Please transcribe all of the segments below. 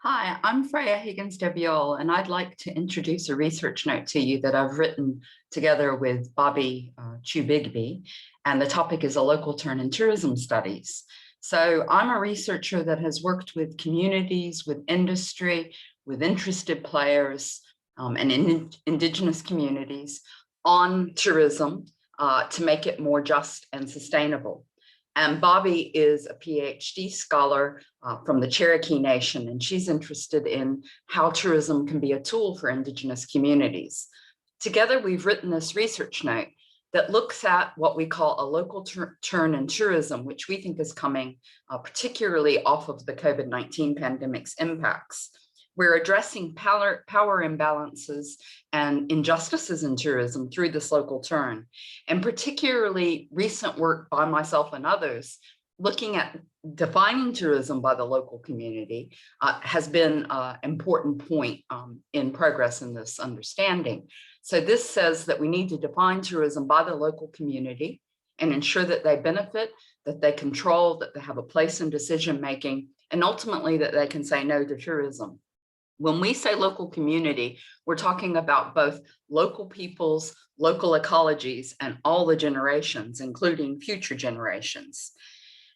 Hi, I'm Freya Higgins-Desbiolles, and I'd like to introduce a research note to you that I've written together with Bobbie Bigby, and the topic is a local turn in tourism studies. So I'm a researcher that has worked with communities, with industry, with interested players, and indigenous communities on tourism to make it more just and sustainable. And Bobbie is a PhD scholar from the Cherokee Nation, and she's interested in how tourism can be a tool for Indigenous communities. Together, we've written this research note that looks at what we call a local turn in tourism, which we think is coming particularly off of the COVID-19 pandemic's impacts. We're addressing power imbalances and injustices in tourism through this local turn, and particularly recent work by myself and others looking at defining tourism by the local community has been an important point in progress in this understanding. So this says that we need to define tourism by the local community and ensure that they benefit, that they control, that they have a place in decision making, and ultimately that they can say no to tourism. When we say local community, we're talking about both local peoples, local ecologies, and all the generations, including future generations.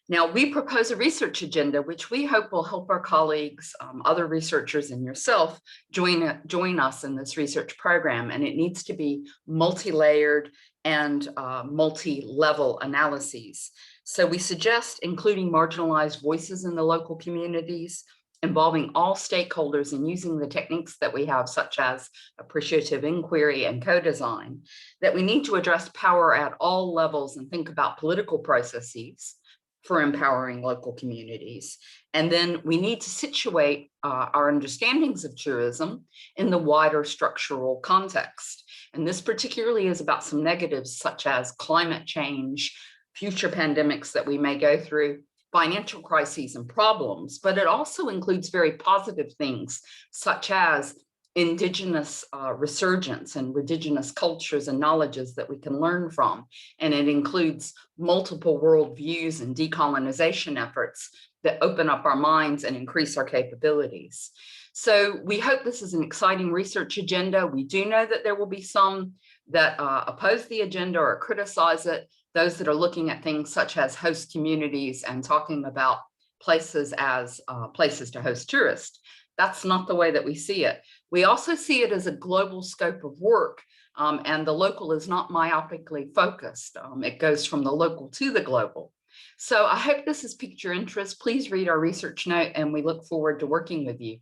Now, we propose a research agenda, which we hope will help our colleagues, other researchers, and yourself join us in this research program. And it needs to be multi-layered and multi-level analyses. So we suggest including marginalized voices in the local communities, involving all stakeholders and using the techniques that we have, such as appreciative inquiry and co-design, that we need to address power at all levels and think about political processes for empowering local communities. And then we need to situate our understandings of tourism in the wider structural context. And this particularly is about some negatives such as climate change, future pandemics that we may go through, financial crises and problems, but it also includes very positive things such as Indigenous resurgence and indigenous cultures and knowledges that we can learn from. And it includes multiple worldviews and decolonization efforts that open up our minds and increase our capabilities. So we hope this is an exciting research agenda. We do know that there will be some that oppose the agenda or criticize it, those that are looking at things such as host communities and talking about places as places to host tourists. That's not the way that we see it. We also see it as a global scope of work, and the local is not myopically focused. It goes from the local to the global. So I hope this has piqued your interest. Please read our research note, and we look forward to working with you.